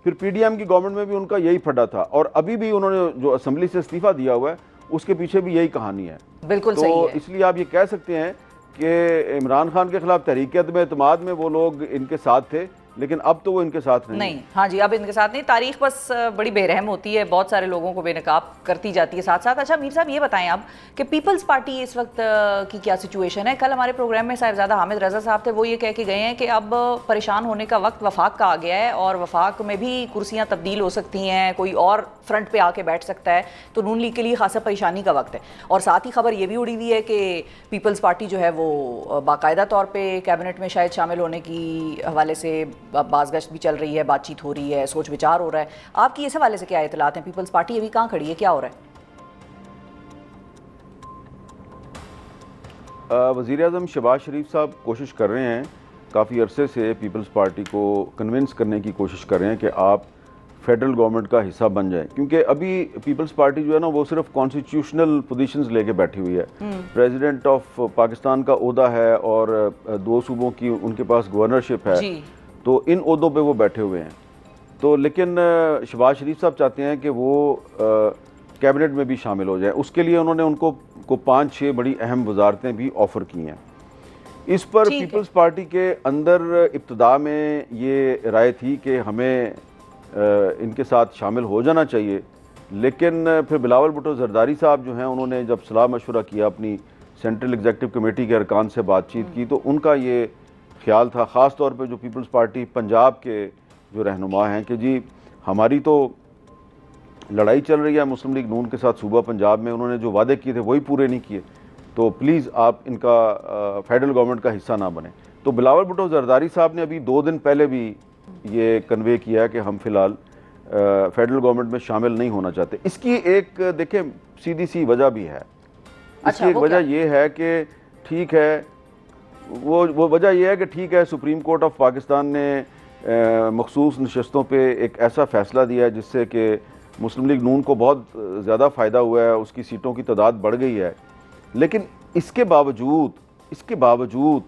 फिर पीडीएम की गवर्नमेंट में भी उनका यही फटा था, और अभी भी उन्होंने जो असेंबली से इस्तीफा दिया हुआ है उसके पीछे भी यही कहानी है। बिल्कुल तो सही है। इसलिए आप ये कह सकते हैं कि इमरान खान के खिलाफ तहरीक एतमाद में वो लोग इनके साथ थे, लेकिन अब तो वो इनके साथ नहीं। हाँ जी, अब इनके साथ नहीं। तारीख बस बड़ी बेरहम होती है, बहुत सारे लोगों को बेनकाब करती जाती है साथ साथ। अच्छा मीर साहब ये बताएं आप कि पीपल्स पार्टी इस वक्त की क्या सिचुएशन है? कल हमारे प्रोग्राम में साहिबजादा हामिद रजा साहब थे, वो ये कह के गए हैं कि अब परेशान होने का वक्त वफाक का आ गया है और वफाक में भी कुर्सियाँ तब्दील हो सकती हैं, कोई और फ्रंट पे आके बैठ सकता है, तो नून लीग के लिए खासा परेशानी का वक्त है। और साथ ही खबर ये भी उड़ी हुई है कि पीपल्स पार्टी जो है वो बाकायदा तौर पर कैबिनेट में शायद शामिल होने की हवाले से बाज़गश्त भी चल रही है, बातचीत हो रही है, सोच विचार हो रहा है। आपकी इस हवाले से क्या इतलात हैं? पीपल्स पार्टी अभी कहाँ खड़ी है, क्या हो रहा है? वज़ीर आज़म शहबाज शरीफ साहब कोशिश कर रहे हैं, काफ़ी अरसे से पीपल्स पार्टी को कन्विंस करने की कोशिश कर रहे हैं कि आप फेडरल गवर्नमेंट का हिस्सा बन जाएं, क्योंकि अभी पीपल्स पार्टी जो है ना वो सिर्फ कॉन्स्टिट्यूशनल पोजीशंस लेके बैठी हुई है। प्रेसिडेंट ऑफ पाकिस्तान का ओहदा है और 2 सूबों की उनके पास गवर्नरशिप है, तो इन ओहदों पे वो बैठे हुए हैं। तो लेकिन शहबाज शरीफ साहब चाहते हैं कि वो कैबिनेट में भी शामिल हो जाए। उसके लिए उन्होंने उनको 5-6 बड़ी अहम वजारतें भी ऑफ़र की हैं। इस पर पीपल्स पार्टी के अंदर इब्तदा में ये राय थी कि हमें इनके साथ शामिल हो जाना चाहिए, लेकिन फिर बिलावल भुट्टो जरदारी साहब जो हैं उन्होंने जब सलाह मशवरा किया, अपनी सेंट्रल एग्जीक्यूटिव कमेटी के अरकान से बातचीत की, तो उनका ये ख्याल था, ख़ास तौर पे जो पीपल्स पार्टी पंजाब के जो रहनुमा हैं, कि जी हमारी तो लड़ाई चल रही है मुस्लिम लीग नून के साथ सूबा पंजाब में, उन्होंने जो वादे किए थे वही पूरे नहीं किए, तो प्लीज़ आप इनका फेडरल गवर्नमेंट का हिस्सा ना बने। तो बिलावल भुट्टो जरदारी साहब ने अभी 2 दिन पहले भी ये कन्वे किया है कि हम फिलहाल फेडरल गवर्नमेंट में शामिल नहीं होना चाहते। इसकी एक देखें सीधी सी वजह भी है। इसकी एक वजह ये है कि ठीक है, वो वजह यह है कि ठीक है, सुप्रीम कोर्ट ऑफ पाकिस्तान ने मखसूस नशस्तों पे एक ऐसा फ़ैसला दिया है जिससे कि मुस्लिम लीग नून को बहुत ज़्यादा फ़ायदा हुआ है, उसकी सीटों की तादाद बढ़ गई है। लेकिन इसके बावजूद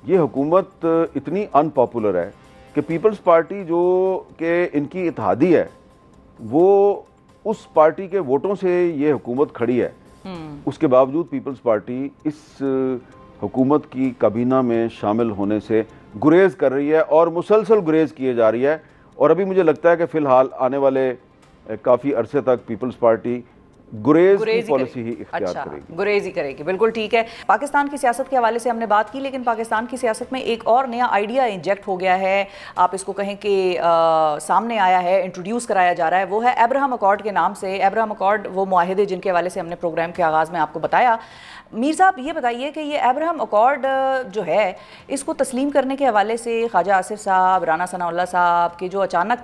ये हुकूमत इतनी अनपॉपुलर है कि पीपल्स पार्टी जो कि इनकी इत्तेहादी है, वो उस पार्टी के वोटों से ये हुकूमत खड़ी है। उसके बावजूद पीपल्स पार्टी इस हुकूमत की काबीना में शामिल होने से गुरेज कर रही है और मुसलसल गुरेज किए जा रही है। और अभी मुझे लगता है कि फ़िलहाल आने वाले काफ़ी अरसे तक पीपल्स पार्टी गुरेज की पॉलिसी ही इख्तियार करेगी। गुरेज ही करेगी, बिल्कुल ठीक है। पाकिस्तान की सियासत के हवाले से हमने बात की, लेकिन पाकिस्तान की सियासत में एक और नया आइडिया इंजेक्ट हो गया है, आप इसको कहें कि सामने आया है, इंट्रोड्यूस कराया जा रहा है, वो है अब्राहम अकॉर्ड के नाम से। अब्राहम अकॉर्ड वो मुआहिदे जिनके हवाले से हमने प्रोग्राम के आगाज़ में आपको बताया। मीर साहब ये बताइए कि ये अब्राहम अकॉर्ड जो है, इसको तस्लीम करने के हवाले से ख्वाजा आसिफ साहब, राना सनाउल्लाह साहब के जो अचानक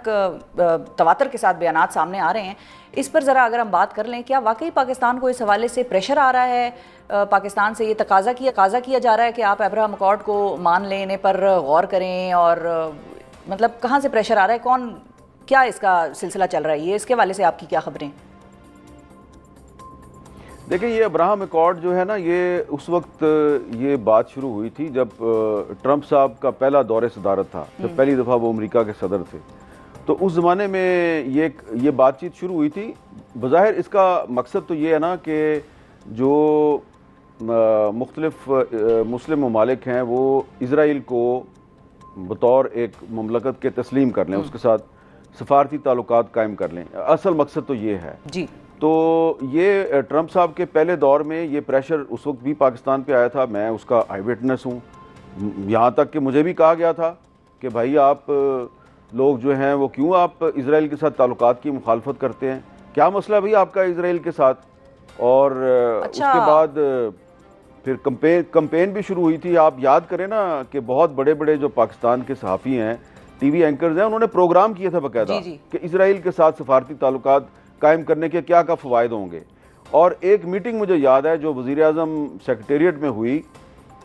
तवातर के साथ बयानात सामने आ रहे हैं, इस पर ज़रा अगर हम बात कर लें, क्या वाकई पाकिस्तान को इस हवाले से प्रेशर आ रहा है? पाकिस्तान से ये तकाजा किया जा रहा है कि आप अब्राहम अकॉर्ड को मान लें, इन्हें पर गौर करें, और मतलब कहाँ से प्रेशर आ रहा है, क्या इसका सिलसिला चल रहा है? ये इसके हवाले से आपकी क्या खबरें? देखिए, ये अब्राहम अकॉर्ड जो है ना, ये उस वक्त ये बात शुरू हुई थी जब ट्रंप साहब का पहला दौरे सदारत था, जब पहली दफ़ा वो अमेरिका के सदर थे। तो उस ज़माने में ये बातचीत शुरू हुई थी। बज़ाहिर इसका मकसद तो ये है ना कि जो मुख्तलिफ मुस्लिम ममालिक हैं वो इसराइल को बतौर एक ममलकत के तस्लीम कर लें, उसके साथ सफारती ताल्लुकात कायम कर लें। असल मकसद तो ये है जी। तो ये ट्रंप साहब के पहले दौर में ये प्रेशर उस वक्त भी पाकिस्तान पे आया था, मैं उसका आई विटनेस हूँ। यहाँ तक कि मुझे भी कहा गया था कि भाई आप लोग जो हैं वो क्यों आप इसराइल के साथ ताल्लुकात की मुखालफत करते हैं, क्या मसला भाई आपका इसराइल के साथ। और उसके बाद फिर कंपेन भी शुरू हुई थी। आप याद करें ना कि बहुत बड़े बड़े जो पाकिस्तान के सहाफ़ी हैं, टीवी एंकर्स हैं, उन्होंने प्रोग्राम किया था बाकायदा कि इसराइल के साथ सफारती ताल्लुकात कायम करने के क्या क्या फ़वायद होंगे। और एक मीटिंग मुझे याद है जो वज़ीर आज़म सेक्रेटेरिएट में हुई,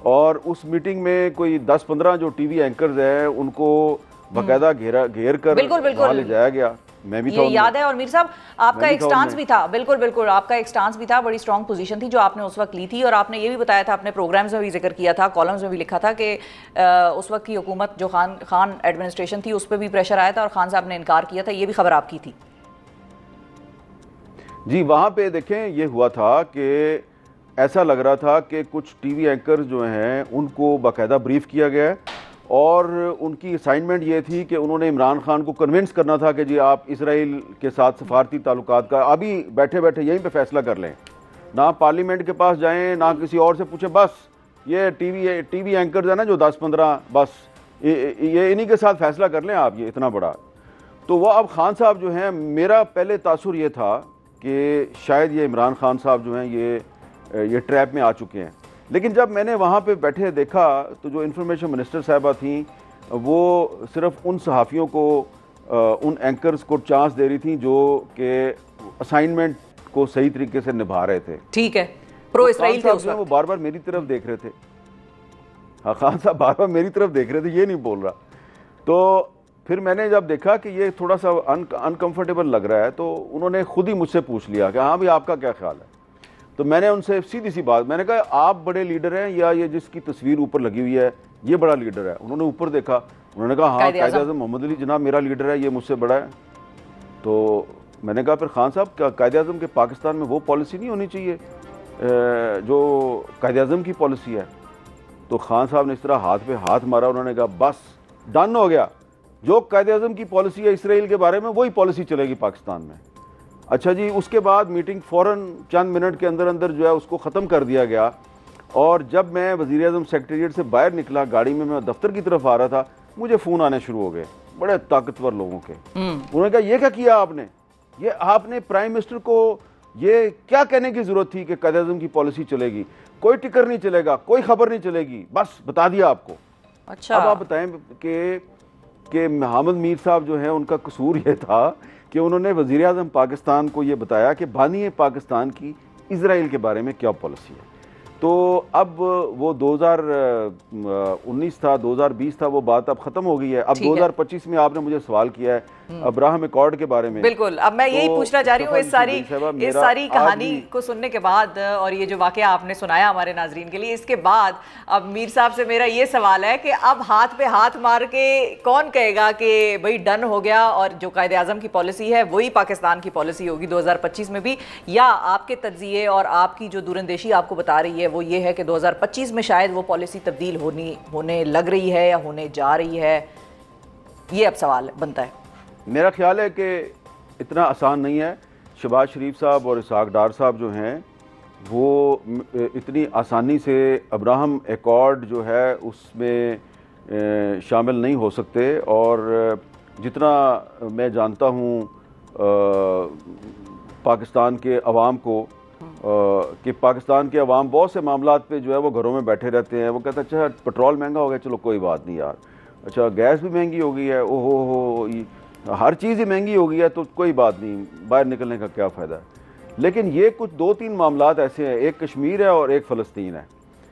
और उस मीटिंग में कोई 10-15 जो टीवी एंकर्स हैं उनको बाकायदा घेर कर वहाँ ले जाया गया। मैं भी ये याद है। और मीर साहब आपका एक स्टांस भी था, बिल्कुल बिल्कुल आपका एक स्टांस भी था, बड़ी स्ट्रॉन्ग पोजीशन थी जो आपने उस वक्त ली थी, और आपने ये भी बताया था, अपने प्रोग्राम्स में भी जिक्र किया था, कॉलम्स में भी लिखा था कि उस वक्त की हुकूमत जो खान एडमिनिस्ट्रेशन थी उस पर भी प्रेशर आया था और खान साहब ने इनकार किया था। ये भी खबर आपकी थी। जी, वहाँ पे देखें ये हुआ था कि ऐसा लग रहा था कि कुछ टीवी एंकर्स जो हैं उनको बाकायदा ब्रीफ किया गया है और उनकी असाइनमेंट ये थी कि उन्होंने इमरान खान को कन्विंस करना था कि जी आप इसराइल के साथ सफारती ताल्लुकात का अभी बैठे बैठे यहीं पे फैसला कर लें, ना पार्लियामेंट के पास जाएं, ना किसी और से पूछें, बस ये टीवी एंकर्स है ना जो 10-15, बस ये इन्हीं के साथ फैसला कर लें आप, ये इतना बड़ा। तो वह अब खान साहब जो हैं, मेरा पहले तासुर ये था कि शायद ये इमरान खान साहब जो हैं ये ट्रैप में आ चुके हैं। लेकिन जब मैंने वहाँ पे बैठे देखा तो जो इंफॉर्मेशन मिनिस्टर साहिबा थी वो सिर्फ उन सहाफ़ियों को, उन एंकर्स को चांस दे रही थी जो कि असाइनमेंट को सही तरीके से निभा रहे थे। ठीक है, प्रो इसराइल थे उस वक्त। वो बार बार मेरी तरफ देख रहे थे। हाँ, खान साहब बार बार मेरी तरफ देख रहे थे, ये नहीं बोल रहा। तो फिर मैंने जब देखा कि ये थोड़ा सा अनकंफर्टेबल लग रहा है तो उन्होंने खुद ही मुझसे पूछ लिया कि हाँ भाई आपका क्या ख्याल है। तो मैंने उनसे सीधी सी बात, मैंने कहा आप बड़े लीडर हैं या ये जिसकी तस्वीर ऊपर लगी हुई है ये बड़ा लीडर है? उन्होंने ऊपर देखा, उन्होंने कहा हाँ कायद-ए-आज़म मोहम्मद अली जनाब मेरा लीडर है, ये मुझसे बड़ा है। तो मैंने कहा फिर खान साहब क्या कायद-ए-आज़म के पाकिस्तान में वो पॉलिसी नहीं होनी चाहिए जो कायद-ए-आज़म की पॉलिसी है? तो खान साहब ने इस तरह हाथ पे हाथ मारा, उन्होंने कहा बस डन हो गया, जो कायद-ए-आज़म की पॉलिसी है इसराइल के बारे में वही पॉलिसी चलेगी पाकिस्तान में। अच्छा जी, उसके बाद मीटिंग फ़ौरन चंद मिनट के अंदर अंदर जो है उसको ख़त्म कर दिया गया। और जब मैं वज़ीर-ए-आज़म सेक्रेटेरिएट से बाहर निकला, गाड़ी में मैं दफ्तर की तरफ आ रहा था, मुझे फ़ोन आने शुरू हो गए बड़े ताकतवर लोगों के। उन्होंने कहा ये क्या किया आपने, ये आपने प्राइम मिनिस्टर को ये क्या कहने की ज़रूरत थी कि कायद-ए-आज़म की पॉलिसी चलेगी, कोई टिकर नहीं चलेगा, कोई खबर नहीं चलेगी, बस बता दिया आपको। अच्छा, अब आप बताएं कि मोहम्मद मीर साहब जो है उनका कसूर ये था कि उन्होंने वज़ीर-ए-आज़म पाकिस्तान को ये बताया कि बानी पाकिस्तान की इजराइल के बारे में क्या पॉलिसी है। तो अब वो 2019 था, 2020 था, वो बात अब ख़त्म हो गई है। अब 2025 में आपने मुझे सवाल किया है अब्राहम एकॉर्ड के बारे में। बिल्कुल, अब मैं यही पूछना चाह रही हूँ इस सारी कहानी को सुनने के बाद और ये जो वाकया आपने सुनाया हमारे नाजरीन के लिए, इसके बाद अब मीर साहब से मेरा ये सवाल है कि अब हाथ पे हाथ मार के कौन कहेगा कि भाई डन हो गया और जो कायद-ए-आज़म की पॉलिसी है वही पाकिस्तान की पॉलिसी होगी 2025 में भी, या आपके तज्जिए और आपकी जो दूरंदेशी आपको बता रही है वो ये है कि 2025 में शायद वो पॉलिसी तब्दील होने लग रही है या होने जा रही है? ये अब सवाल बनता है। मेरा ख्याल है कि इतना आसान नहीं है। शहबाज शरीफ साहब और इसहाक डार साहब जो हैं वो इतनी आसानी से अब्राहम एकॉर्ड जो है उसमें शामिल नहीं हो सकते। और जितना मैं जानता हूँ पाकिस्तान के अवाम को कि पाकिस्तान के अवाम बहुत से मामलात पे जो है वो घरों में बैठे रहते हैं, वो कहते हैं अच्छा पेट्रोल महंगा हो गया, चलो कोई बात नहीं यार, अच्छा गैस भी महंगी हो गई है, ओहो हर चीज़ ही महंगी हो गई है तो कोई बात नहीं, बाहर निकलने का क्या फ़ायदा है। लेकिन ये कुछ 2-3 मामलात ऐसे हैं, एक कश्मीर है और एक फ़लस्तीन है,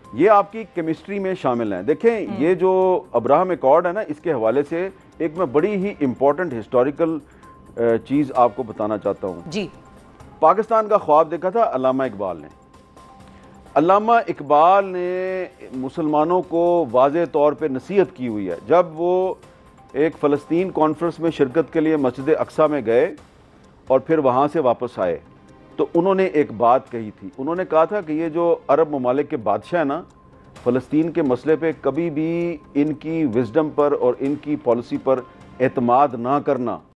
ये आपकी केमिस्ट्री में शामिल हैं। देखें ये जो अब्राहम एकॉर्ड है ना, इसके हवाले से एक मैं बड़ी ही इम्पोर्टेंट हिस्टोरिकल चीज़ आपको बताना चाहता हूँ जी। पाकिस्तान का ख्वाब देखा था अल्लामा इकबाल ने। अल्लामा इकबाल ने मुसलमानों को वाज़े तौर पे नसीहत की हुई है। जब वो एक फ़लस्तीन कॉन्फ्रेंस में शिरकत के लिए मस्जिद अक्सा में गए और फिर वहाँ से वापस आए तो उन्होंने एक बात कही थी। उन्होंने कहा था कि ये जो अरब ममालिक के बादशाह हैं ना, फ़लस्तीन के मसले पे कभी भी इनकी विजडम पर और इनकी पॉलिसी पर एतमाद ना करना।